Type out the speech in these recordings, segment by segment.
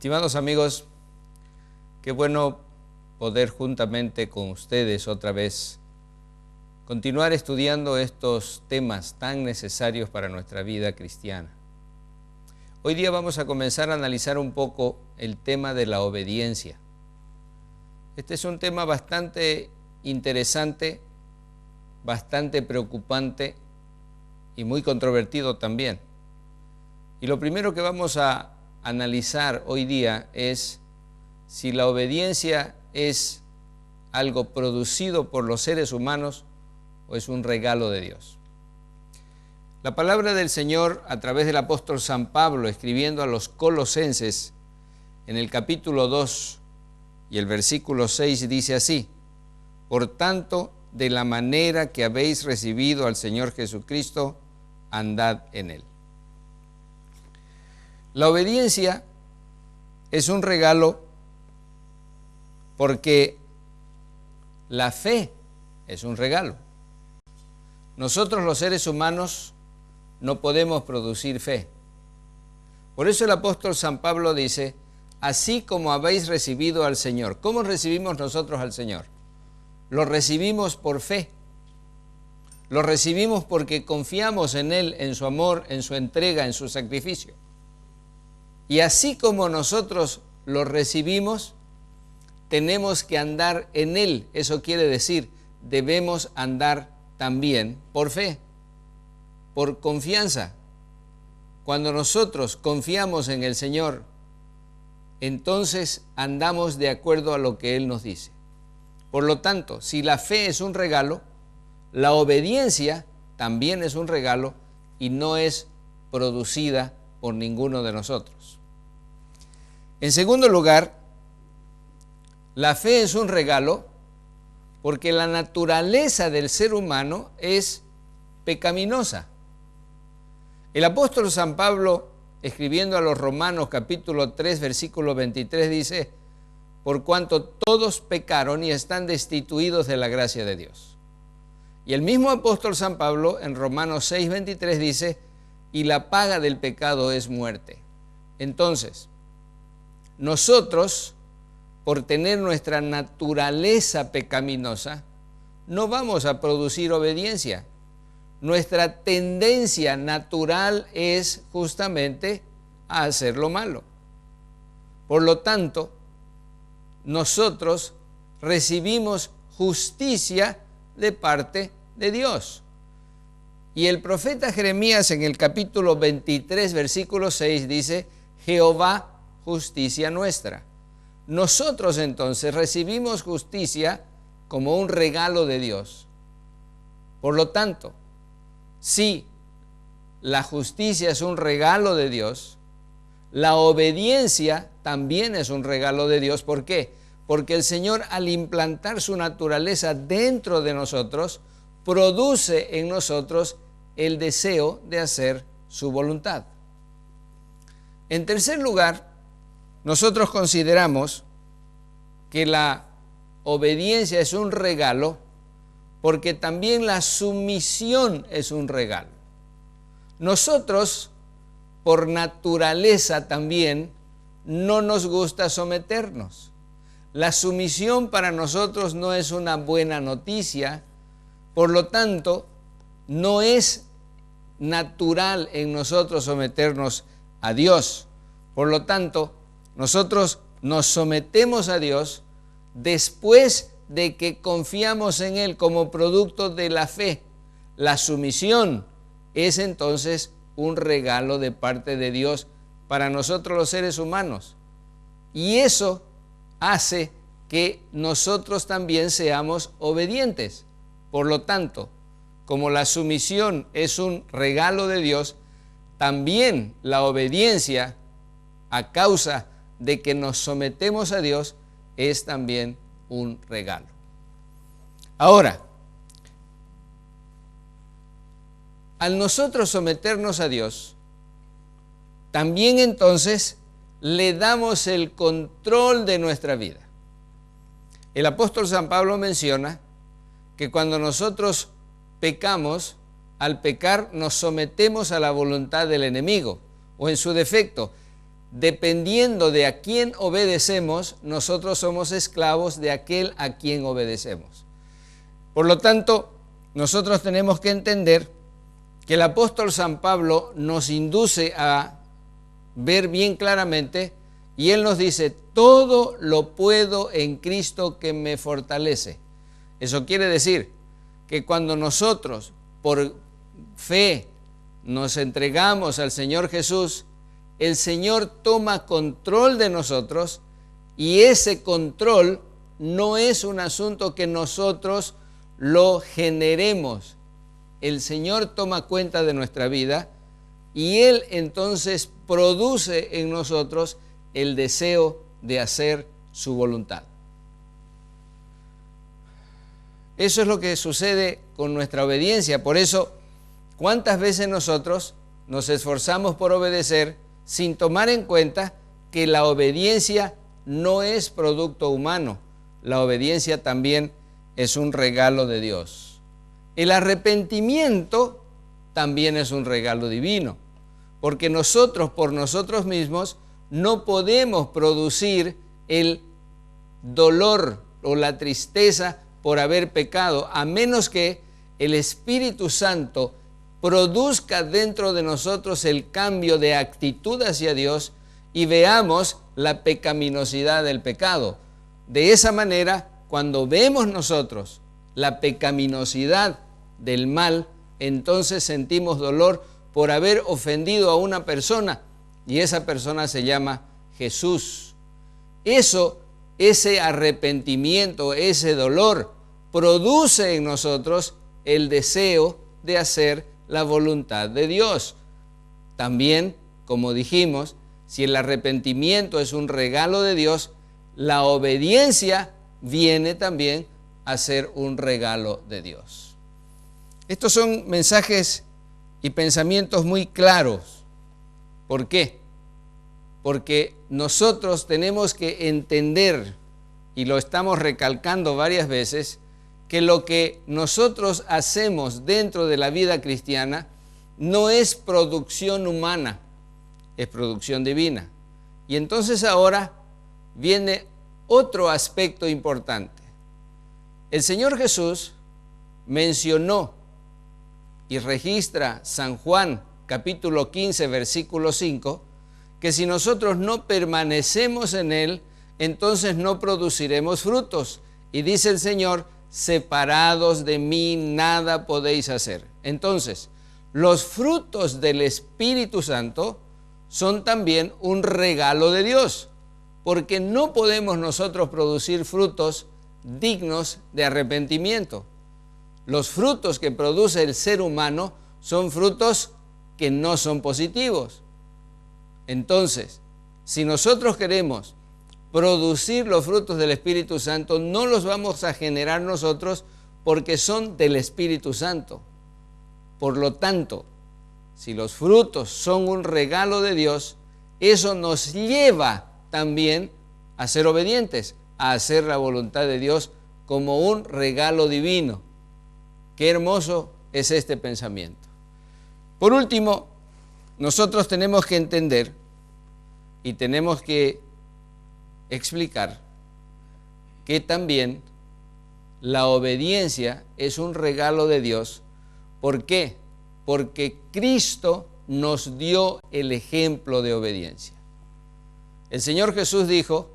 Estimados amigos, qué bueno poder juntamente con ustedes otra vez continuar estudiando estos temas tan necesarios para nuestra vida cristiana. Hoy día vamos a comenzar a analizar un poco el tema de la obediencia. Este es un tema bastante interesante, bastante preocupante y muy controvertido también. Y lo primero que vamos a analizar hoy día es si la obediencia es algo producido por los seres humanos o es un regalo de Dios. La palabra del Señor a través del apóstol San Pablo escribiendo a los Colosenses en el capítulo 2 y el versículo 6 dice así: por tanto, de la manera que habéis recibido al Señor Jesucristo, andad en Él. La obediencia es un regalo porque la fe es un regalo. Nosotros los seres humanos no podemos producir fe. Por eso el apóstol San Pablo dice, así como habéis recibido al Señor. ¿Cómo recibimos nosotros al Señor? Lo recibimos por fe. Lo recibimos porque confiamos en Él, en su amor, en su entrega, en su sacrificio. Y así como nosotros lo recibimos, tenemos que andar en Él. Eso quiere decir, debemos andar también por fe, por confianza. Cuando nosotros confiamos en el Señor, entonces andamos de acuerdo a lo que Él nos dice. Por lo tanto, si la fe es un regalo, la obediencia también es un regalo y no es producida por ninguno de nosotros. En segundo lugar, la fe es un regalo porque la naturaleza del ser humano es pecaminosa. El apóstol San Pablo, escribiendo a los Romanos capítulo 3, versículo 23, dice, por cuanto todos pecaron y están destituidos de la gracia de Dios. Y el mismo apóstol San Pablo en Romanos 6, 23 dice, y la paga del pecado es muerte. Entonces, nosotros, por tener nuestra naturaleza pecaminosa, no vamos a producir obediencia. Nuestra tendencia natural es justamente a hacer lo malo. Por lo tanto, nosotros recibimos justicia de parte de Dios. Y el profeta Jeremías en el capítulo 23, versículo 6 dice, Jehová, justicia nuestra. Nosotros entonces recibimos justicia como un regalo de Dios. Por lo tanto, si la justicia es un regalo de Dios, la obediencia también es un regalo de Dios. ¿Por qué? Porque el Señor, al implantar su naturaleza dentro de nosotros, produce en nosotros el deseo de hacer su voluntad. En tercer lugar, nosotros consideramos que la obediencia es un regalo porque también la sumisión es un regalo. Nosotros, por naturaleza también, no nos gusta someternos. La sumisión para nosotros no es una buena noticia, por lo tanto, no es natural en nosotros someternos a Dios. Por lo tanto, nosotros nos sometemos a Dios después de que confiamos en Él como producto de la fe. La sumisión es entonces un regalo de parte de Dios para nosotros los seres humanos. Y eso hace que nosotros también seamos obedientes. Por lo tanto, como la sumisión es un regalo de Dios, también la obediencia a causa de que nos sometemos a Dios es también un regalo. Ahora, al nosotros someternos a Dios, también entonces le damos el control de nuestra vida. El apóstol San Pablo menciona que cuando nosotros pecamos, al pecar nos sometemos a la voluntad del enemigo, o en su defecto, dependiendo de a quién obedecemos, nosotros somos esclavos de aquel a quien obedecemos. Por lo tanto, nosotros tenemos que entender que el apóstol San Pablo nos induce a ver bien claramente, y él nos dice: todo lo puedo en Cristo que me fortalece. Eso quiere decir que cuando nosotros por fe nos entregamos al Señor Jesús, el Señor toma control de nosotros, y ese control no es un asunto que nosotros lo generemos. El Señor toma cuenta de nuestra vida y Él entonces produce en nosotros el deseo de hacer su voluntad. Eso es lo que sucede con nuestra obediencia. Por eso, ¿cuántas veces nosotros nos esforzamos por obedecer sin tomar en cuenta que la obediencia no es producto humano? La obediencia también es un regalo de Dios. El arrepentimiento también es un regalo divino, porque nosotros por nosotros mismos no podemos producir el dolor o la tristeza por haber pecado, a menos que el Espíritu Santo produzca dentro de nosotros el cambio de actitud hacia Dios y veamos la pecaminosidad del pecado. De esa manera, cuando vemos nosotros la pecaminosidad del mal, entonces sentimos dolor por haber ofendido a una persona, y esa persona se llama Jesús. Ese arrepentimiento, ese dolor, produce en nosotros el deseo de hacer la voluntad de Dios. También, como dijimos, si el arrepentimiento es un regalo de Dios, la obediencia viene también a ser un regalo de Dios. Estos son mensajes y pensamientos muy claros. ¿Por qué? Porque nosotros tenemos que entender, y lo estamos recalcando varias veces, que lo que nosotros hacemos dentro de la vida cristiana no es producción humana, es producción divina. Y entonces ahora viene otro aspecto importante. El Señor Jesús mencionó y registra San Juan capítulo 15 versículo 5, que si nosotros no permanecemos en Él, entonces no produciremos frutos. Y dice el Señor: separados de mí nada podéis hacer. Entonces, los frutos del Espíritu Santo son también un regalo de Dios, porque no podemos nosotros producir frutos dignos de arrepentimiento. Los frutos que produce el ser humano son frutos que no son positivos. Entonces, si nosotros queremos producir los frutos del Espíritu Santo, no los vamos a generar nosotros, porque son del Espíritu Santo. Por lo tanto, si los frutos son un regalo de Dios, eso nos lleva también a ser obedientes, a hacer la voluntad de Dios como un regalo divino. Qué hermoso es este pensamiento. Por último, nosotros tenemos que entender y tenemos que explicar que también la obediencia es un regalo de Dios. ¿Por qué? Porque Cristo nos dio el ejemplo de obediencia. El Señor Jesús dijo: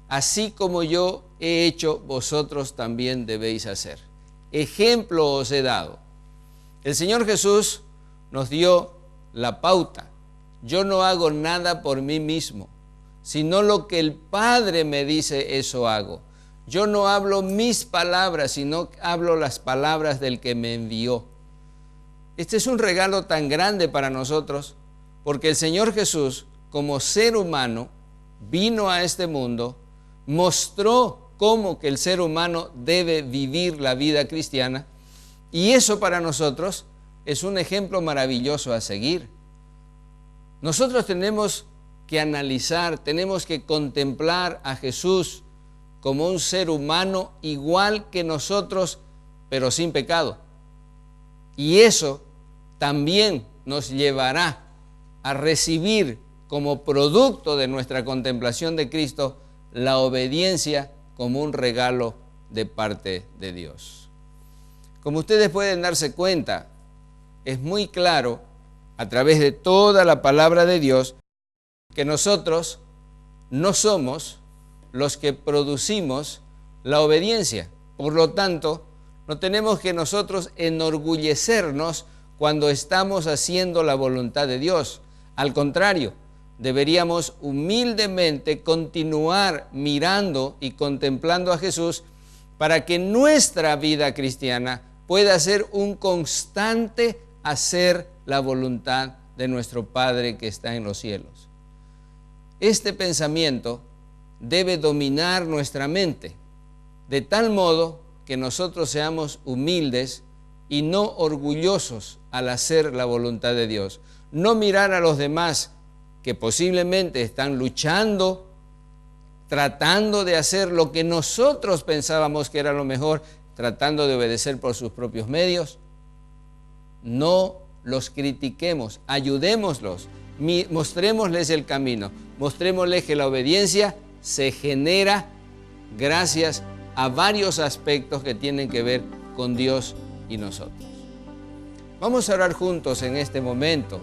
así como yo he hecho, vosotros también debéis hacer. Ejemplo os he dado. El Señor Jesús nos dio la pauta. Yo no hago nada por mí mismo, sino lo que el Padre me dice, eso hago. Yo no hablo mis palabras, sino hablo las palabras del que me envió. Este es un regalo tan grande para nosotros, porque el Señor Jesús, como ser humano, vino a este mundo, mostró cómo que el ser humano debe vivir la vida cristiana, y eso para nosotros es un ejemplo maravilloso a seguir. Nosotros tenemos que analizar, tenemos que contemplar a Jesús como un ser humano igual que nosotros, pero sin pecado. Y eso también nos llevará a recibir como producto de nuestra contemplación de Cristo, la obediencia como un regalo de parte de Dios. Como ustedes pueden darse cuenta, es muy claro a través de toda la palabra de Dios que nosotros no somos los que producimos la obediencia. Por lo tanto, no tenemos que nosotros enorgullecernos cuando estamos haciendo la voluntad de Dios. Al contrario, deberíamos humildemente continuar mirando y contemplando a Jesús para que nuestra vida cristiana pueda ser un constante hacer la voluntad de nuestro Padre que está en los cielos. Este pensamiento debe dominar nuestra mente, de tal modo que nosotros seamos humildes y no orgullosos al hacer la voluntad de Dios. No mirar a los demás que posiblemente están luchando, tratando de hacer lo que nosotros pensábamos que era lo mejor, tratando de obedecer por sus propios medios. No los critiquemos, ayudémoslos, mostrémosles el camino, mostrémosles que la obediencia se genera gracias a varios aspectos que tienen que ver con Dios y nosotros. Vamos a orar juntos en este momento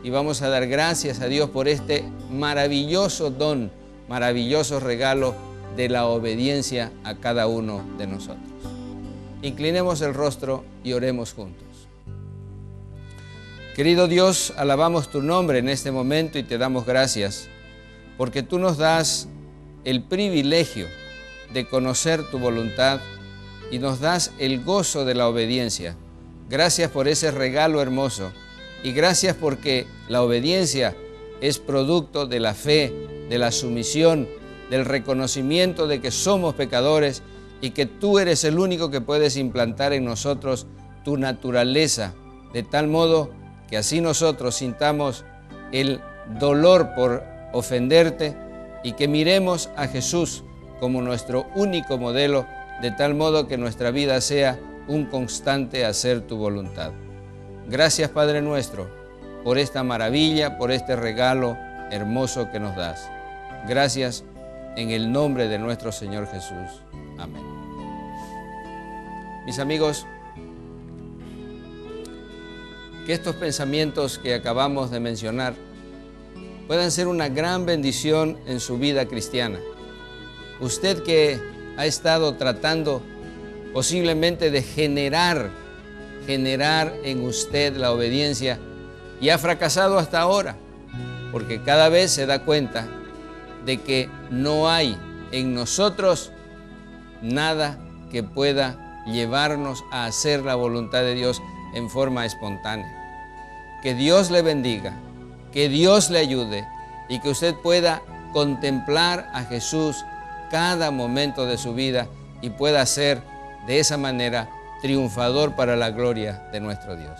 y vamos a dar gracias a Dios por este maravilloso don, maravilloso regalo de la obediencia a cada uno de nosotros. Inclinemos el rostro y oremos juntos. Querido Dios, alabamos tu nombre en este momento y te damos gracias porque tú nos das el privilegio de conocer tu voluntad y nos das el gozo de la obediencia. Gracias por ese regalo hermoso y gracias porque la obediencia es producto de la fe, de la sumisión, del reconocimiento de que somos pecadores y que tú eres el único que puedes implantar en nosotros tu naturaleza, de tal modo que así nosotros sintamos el dolor por ofenderte y que miremos a Jesús como nuestro único modelo, de tal modo que nuestra vida sea un constante hacer tu voluntad. Gracias, Padre nuestro, por esta maravilla, por este regalo hermoso que nos das. Gracias en el nombre de nuestro Señor Jesús. Amén. Mis amigos, que estos pensamientos que acabamos de mencionar puedan ser una gran bendición en su vida cristiana. Usted que ha estado tratando posiblemente de generar en usted la obediencia y ha fracasado hasta ahora, porque cada vez se da cuenta de que no hay en nosotros nada que pueda llevarnos a hacer la voluntad de Dios en forma espontánea. Que Dios le bendiga, que Dios le ayude y que usted pueda contemplar a Jesús cada momento de su vida y pueda ser de esa manera triunfador para la gloria de nuestro Dios.